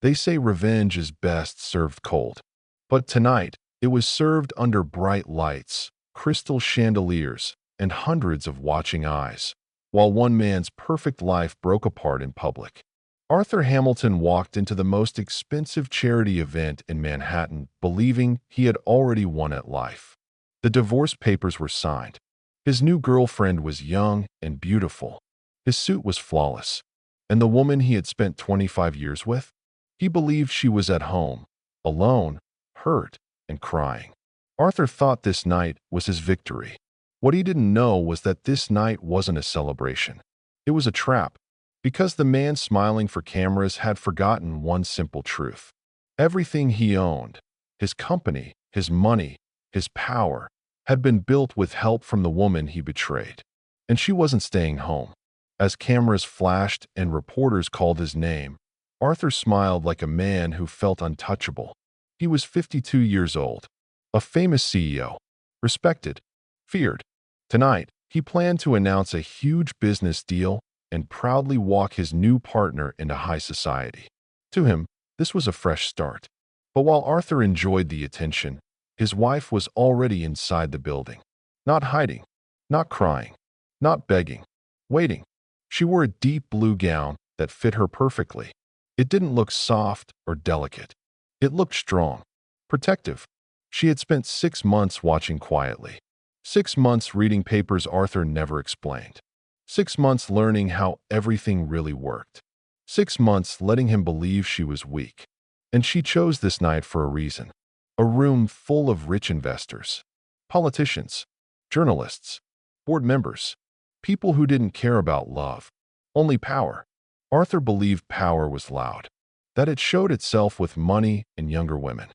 They say revenge is best served cold. But tonight, it was served under bright lights, crystal chandeliers, and hundreds of watching eyes, while one man's perfect life broke apart in public. Arthur Hamilton walked into the most expensive charity event in Manhattan, believing he had already won at life. The divorce papers were signed. His new girlfriend was young and beautiful. His suit was flawless. And the woman he had spent 25 years with? He believed she was at home, alone, hurt, and crying. Arthur thought this night was his victory. What he didn't know was that this night wasn't a celebration. It was a trap, because the man smiling for cameras had forgotten one simple truth. Everything he owned, his company, his money, his power, had been built with help from the woman he betrayed. And she wasn't staying home. As cameras flashed and reporters called his name, Arthur smiled like a man who felt untouchable. He was 52 years old, a famous CEO, respected, feared. Tonight, he planned to announce a huge business deal and proudly walk his new partner into high society. To him, this was a fresh start. But while Arthur enjoyed the attention, his wife was already inside the building. Not hiding, not crying, not begging, waiting. She wore a deep blue gown that fit her perfectly. It didn't look soft or delicate. It looked strong, protective. She had spent 6 months watching quietly. 6 months reading papers Arthur never explained. 6 months learning how everything really worked. 6 months letting him believe she was weak. And she chose this night for a reason. A room full of rich investors, politicians, journalists, board members, people who didn't care about love, only power. Arthur believed power was loud, that it showed itself with money and younger women.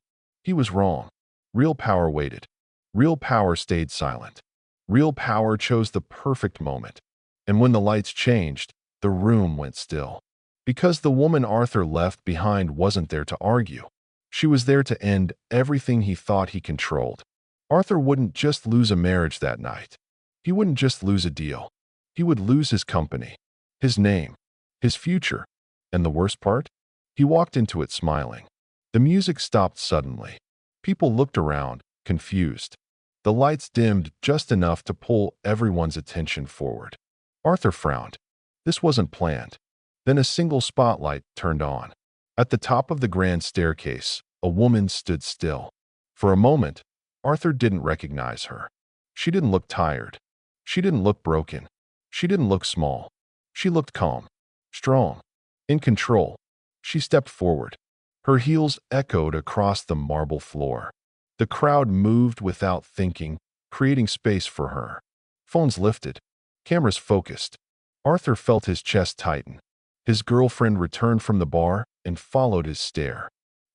He was wrong. Real power waited. Real power stayed silent. Real power chose the perfect moment. And when the lights changed, the room went still. Because the woman Arthur left behind wasn't there to argue. She was there to end everything he thought he controlled. Arthur wouldn't just lose a marriage that night. He wouldn't just lose a deal. He would lose his company, his name, his future. And the worst part? He walked into it smiling. The music stopped suddenly. People looked around, confused. The lights dimmed just enough to pull everyone's attention forward. Arthur frowned. This wasn't planned. Then a single spotlight turned on. At the top of the grand staircase, a woman stood still. For a moment, Arthur didn't recognize her. She didn't look tired. She didn't look broken. She didn't look small. She looked calm, strong, in control. She stepped forward. Her heels echoed across the marble floor. The crowd moved without thinking, creating space for her. Phones lifted. Cameras focused. Arthur felt his chest tighten. His girlfriend returned from the bar and followed his stare.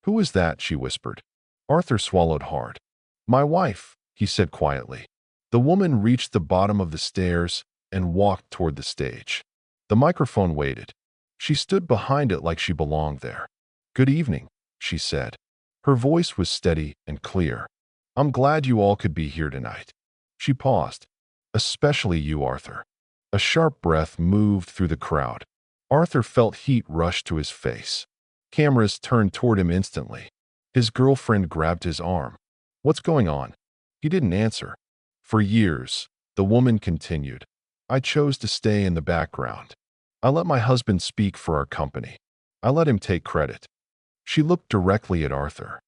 "Who is that?" she whispered. Arthur swallowed hard. "My wife," he said quietly. The woman reached the bottom of the stairs and walked toward the stage. The microphone waited. She stood behind it like she belonged there. "Good evening," she said. Her voice was steady and clear. "I'm glad you all could be here tonight." She paused. "Especially you, Arthur." A sharp breath moved through the crowd. Arthur felt heat rush to his face. Cameras turned toward him instantly. His girlfriend grabbed his arm. "What's going on?" He didn't answer. "For years," the woman continued, "I chose to stay in the background. I let my husband speak for our company. I let him take credit." She looked directly at Arthur.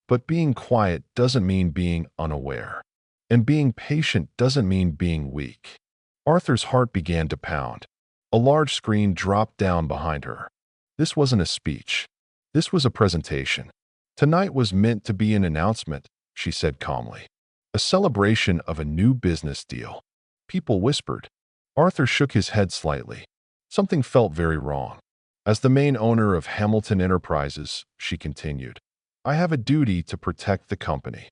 "But being quiet doesn't mean being unaware. And being patient doesn't mean being weak." Arthur's heart began to pound. A large screen dropped down behind her. This wasn't a speech. This was a presentation. "Tonight was meant to be an announcement," she said calmly. "A celebration of a new business deal." People whispered. Arthur shook his head slightly. Something felt very wrong. "As the main owner of Hamilton Enterprises," she continued, "I have a duty to protect the company."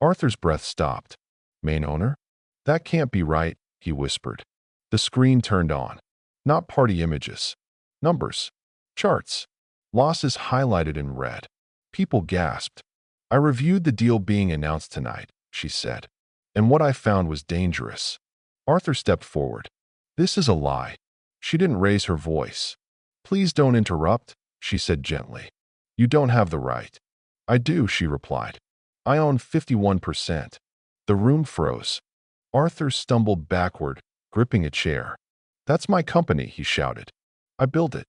Arthur's breath stopped. "Main owner? That can't be right," he whispered. The screen turned on. Not party images. Numbers. Charts. Losses highlighted in red. People gasped. "I reviewed the deal being announced tonight," she said. "And what I found was dangerous." Arthur stepped forward. "This is a lie." She didn't raise her voice. "Please don't interrupt," she said gently. You don't have the right. I do, she replied. I own 51%. The room froze. Arthur stumbled backward, gripping a chair. That's my company, he shouted. I built it.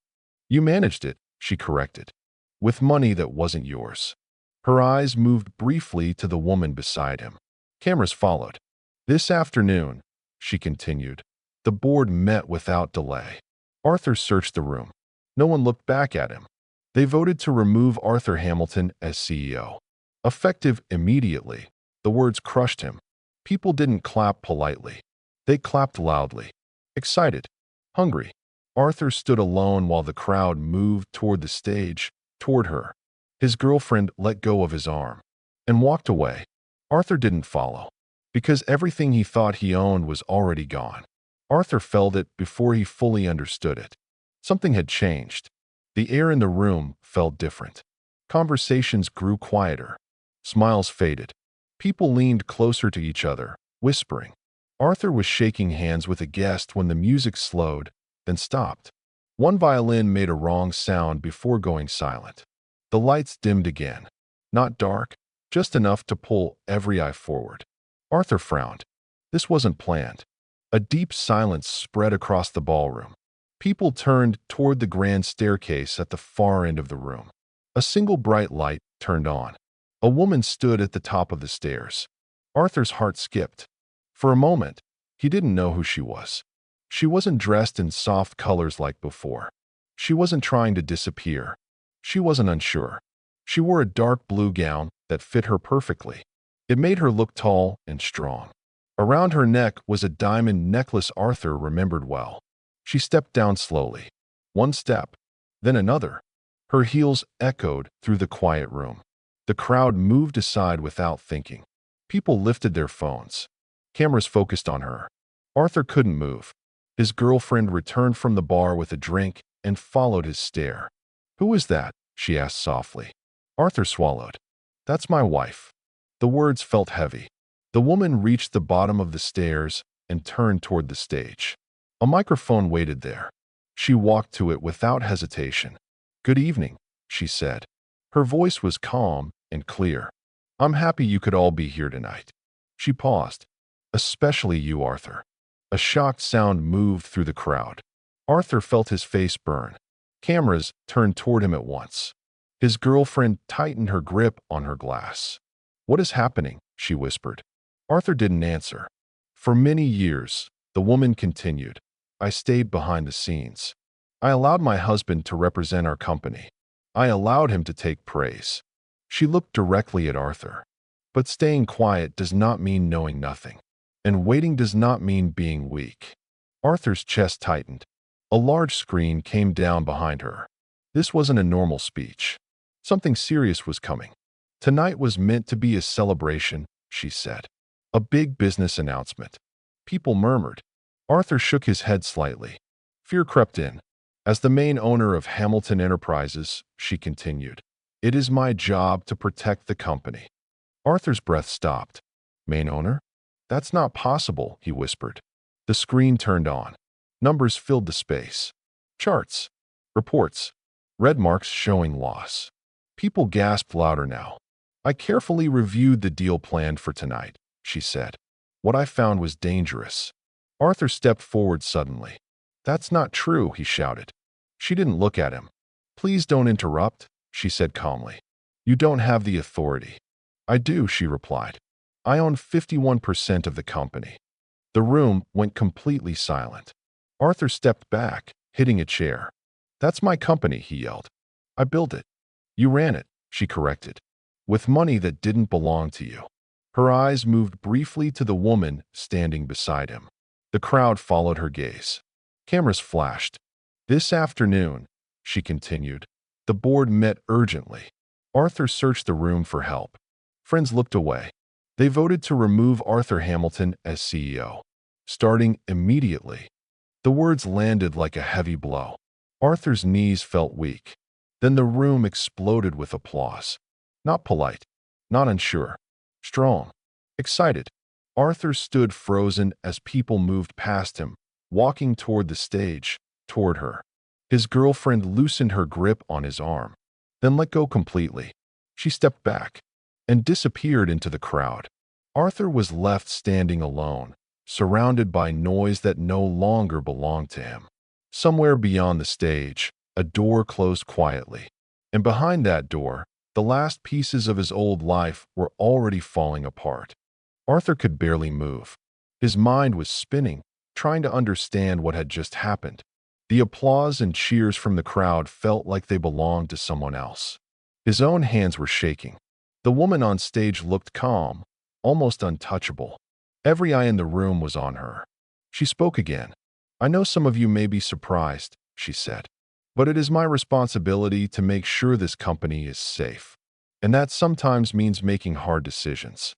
You managed it, she corrected. With money that wasn't yours. Her eyes moved briefly to the woman beside him. Cameras followed. This afternoon, she continued, the board met without delay. Arthur searched the room. No one looked back at him. They voted to remove Arthur Hamilton as CEO. Effective immediately, the words crushed him. People didn't clap politely. They clapped loudly. Excited. Hungry. Arthur stood alone while the crowd moved toward the stage, toward her. His girlfriend let go of his arm and walked away. Arthur didn't follow, because everything he thought he owned was already gone. Arthur felt it before he fully understood it. Something had changed. The air in the room felt different. Conversations grew quieter. Smiles faded. People leaned closer to each other, whispering. Arthur was shaking hands with a guest when the music slowed, then stopped. One violin made a wrong sound before going silent. The lights dimmed again. Not dark, just enough to pull every eye forward. Arthur frowned. This wasn't planned. A deep silence spread across the ballroom. People turned toward the grand staircase at the far end of the room. A single bright light turned on. A woman stood at the top of the stairs. Arthur's heart skipped. For a moment, he didn't know who she was. She wasn't dressed in soft colors like before. She wasn't trying to disappear. She wasn't unsure. She wore a dark blue gown that fit her perfectly. It made her look tall and strong. Around her neck was a diamond necklace Arthur remembered well. She stepped down slowly. One step, then another. Her heels echoed through the quiet room. The crowd moved aside without thinking. People lifted their phones. Cameras focused on her. Arthur couldn't move. His girlfriend returned from the bar with a drink and followed his stare. Who is that? She asked softly. Arthur swallowed. That's my wife. The words felt heavy. The woman reached the bottom of the stairs and turned toward the stage. A microphone waited there. She walked to it without hesitation. Good evening, she said. Her voice was calm and clear. I'm happy you could all be here tonight. She paused. Especially you, Arthur. A shocked sound moved through the crowd. Arthur felt his face burn. Cameras turned toward him at once. His girlfriend tightened her grip on her glass. What is happening? She whispered. Arthur didn't answer. For many years, the woman continued. I stayed behind the scenes. I allowed my husband to represent our company. I allowed him to take praise. She looked directly at Arthur. But staying quiet does not mean knowing nothing. And waiting does not mean being weak. Arthur's chest tightened. A large screen came down behind her. This wasn't a normal speech. Something serious was coming. Tonight was meant to be a celebration, she said. A big business announcement. People murmured. Arthur shook his head slightly. Fear crept in. As the main owner of Hamilton Enterprises, she continued, it is my job to protect the company. Arthur's breath stopped. Main owner? That's not possible, he whispered. The screen turned on. Numbers filled the space. Charts. Reports. Red marks showing loss. People gasped louder now. I carefully reviewed the deal planned for tonight, she said. What I found was dangerous. Arthur stepped forward suddenly. That's not true, he shouted. She didn't look at him. Please don't interrupt, she said calmly. You don't have the authority. I do, she replied. I own 51% of the company. The room went completely silent. Arthur stepped back, hitting a chair. That's my company, he yelled. I built it. You ran it, she corrected. With money that didn't belong to you. Her eyes moved briefly to the woman standing beside him. The crowd followed her gaze. Cameras flashed. This afternoon, she continued, the board met urgently. Arthur searched the room for help. Friends looked away. They voted to remove Arthur Hamilton as CEO. Starting immediately. The words landed like a heavy blow. Arthur's knees felt weak. Then the room exploded with applause. Not polite. Not unsure. Strong. Excited. Arthur stood frozen as people moved past him, walking toward the stage, toward her. His girlfriend loosened her grip on his arm. then let go completely. She stepped back and disappeared into the crowd. Arthur was left standing alone, surrounded by noise that no longer belonged to him. Somewhere beyond the stage, a door closed quietly, and behind that door, the last pieces of his old life were already falling apart. Arthur could barely move. His mind was spinning, trying to understand what had just happened. The applause and cheers from the crowd felt like they belonged to someone else. His own hands were shaking. The woman on stage looked calm, almost untouchable. Every eye in the room was on her. She spoke again. "I know some of you may be surprised," she said, "but it is my responsibility to make sure this company is safe. And that sometimes means making hard decisions."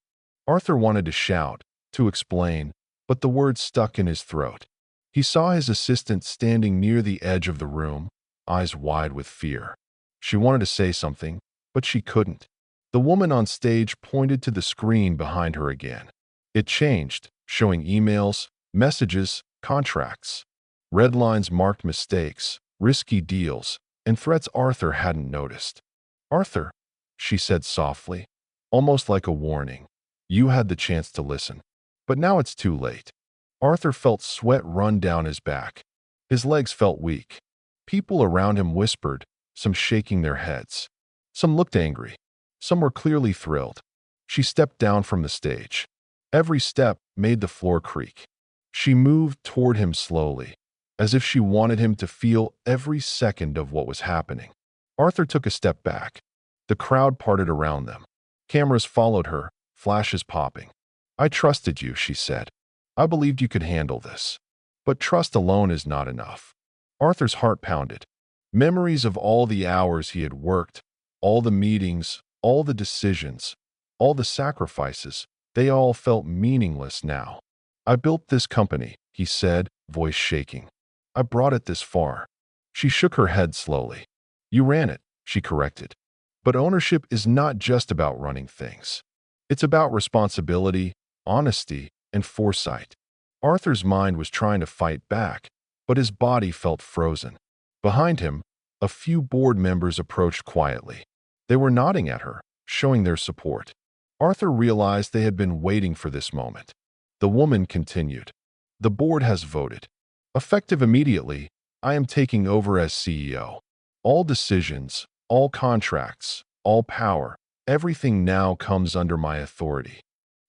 Arthur wanted to shout, to explain, but the words stuck in his throat. He saw his assistant standing near the edge of the room, eyes wide with fear. She wanted to say something, but she couldn't. The woman on stage pointed to the screen behind her again. It changed, showing emails, messages, contracts. Red lines marked mistakes, risky deals, and threats Arthur hadn't noticed. "Arthur," she said softly, almost like a warning, "you had the chance to listen. But now it's too late." Arthur felt sweat run down his back. His legs felt weak. People around him whispered, some shaking their heads. Some looked angry. Some were clearly thrilled. She stepped down from the stage. Every step made the floor creak. She moved toward him slowly, as if she wanted him to feel every second of what was happening. Arthur took a step back. The crowd parted around them. Cameras followed her, flashes popping. "I trusted you," she said. "I believed you could handle this. But trust alone is not enough." Arthur's heart pounded. Memories of all the hours he had worked, all the meetings, all the decisions, all the sacrifices, they all felt meaningless now. "I built this company," he said, voice shaking. "I brought it this far." She shook her head slowly. "You ran it," she corrected. "But ownership is not just about running things. It's about responsibility, honesty, and foresight." Arthur's mind was trying to fight back, but his body felt frozen. Behind him, a few board members approached quietly. They were nodding at her, showing their support. Arthur realized they had been waiting for this moment. The woman continued. "The board has voted. Effective immediately, I am taking over as CEO. All decisions, all contracts, all power, everything now comes under my authority."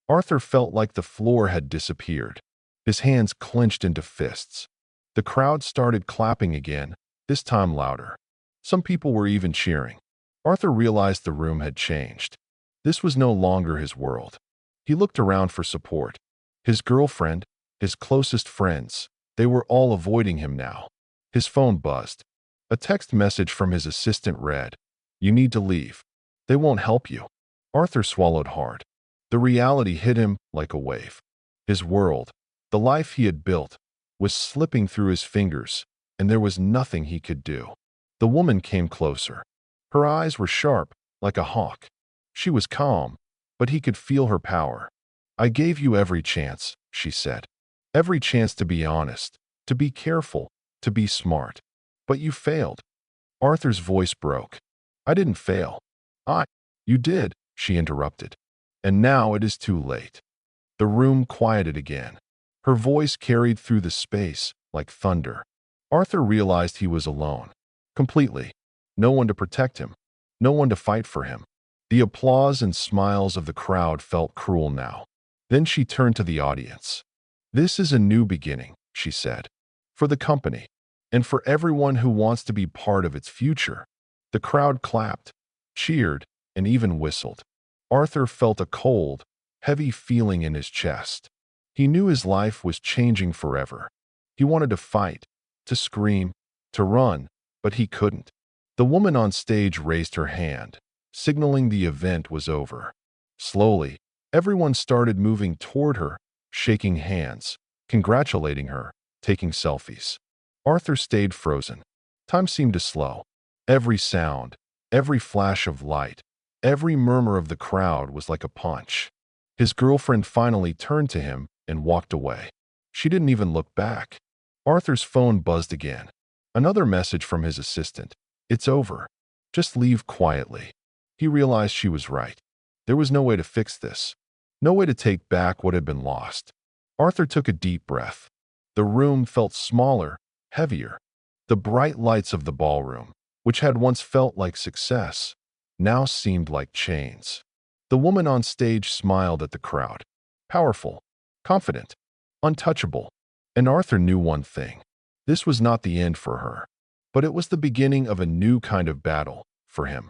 Arthur felt like the floor had disappeared. His hands clenched into fists. The crowd started clapping again, this time louder. Some people were even cheering. Arthur realized the room had changed. This was no longer his world. He looked around for support. His girlfriend, his closest friends, they were all avoiding him now. His phone buzzed. A text message from his assistant read, "You need to leave. They won't help you." Arthur swallowed hard. The reality hit him like a wave. His world, the life he had built, was slipping through his fingers, and there was nothing he could do. The woman came closer. Her eyes were sharp, like a hawk. She was calm, but he could feel her power. "I gave you every chance," she said. "Every chance to be honest, to be careful, to be smart. But you failed." Arthur's voice broke. "I didn't fail. You did," she interrupted. "And now it is too late." The room quieted again. Her voice carried through the space like thunder. Arthur realized he was alone. Completely. No one to protect him. No one to fight for him. The applause and smiles of the crowd felt cruel now. Then she turned to the audience. "This is a new beginning," she said. "For the company. And for everyone who wants to be part of its future." The crowd clapped, cheered, and even whistled. Arthur felt a cold, heavy feeling in his chest. He knew his life was changing forever. He wanted to fight, to scream, to run, but he couldn't. The woman on stage raised her hand, signaling the event was over. Slowly, everyone started moving toward her, shaking hands, congratulating her, taking selfies. Arthur stayed frozen. Time seemed to slow. Every sound, every flash of light, every murmur of the crowd was like a punch. His girlfriend finally turned to him and walked away. She didn't even look back. Arthur's phone buzzed again. Another message from his assistant. "It's over." Just leave quietly. He realized she was right. There was no way to fix this. No way to take back what had been lost. Arthur took a deep breath. The room felt smaller, heavier. The bright lights of the ballroom, which had once felt like success, now seemed like chains. The woman on stage smiled at the crowd. Powerful, confident, untouchable. And Arthur knew one thing. This was not the end for her, but it was the beginning of a new kind of battle for him.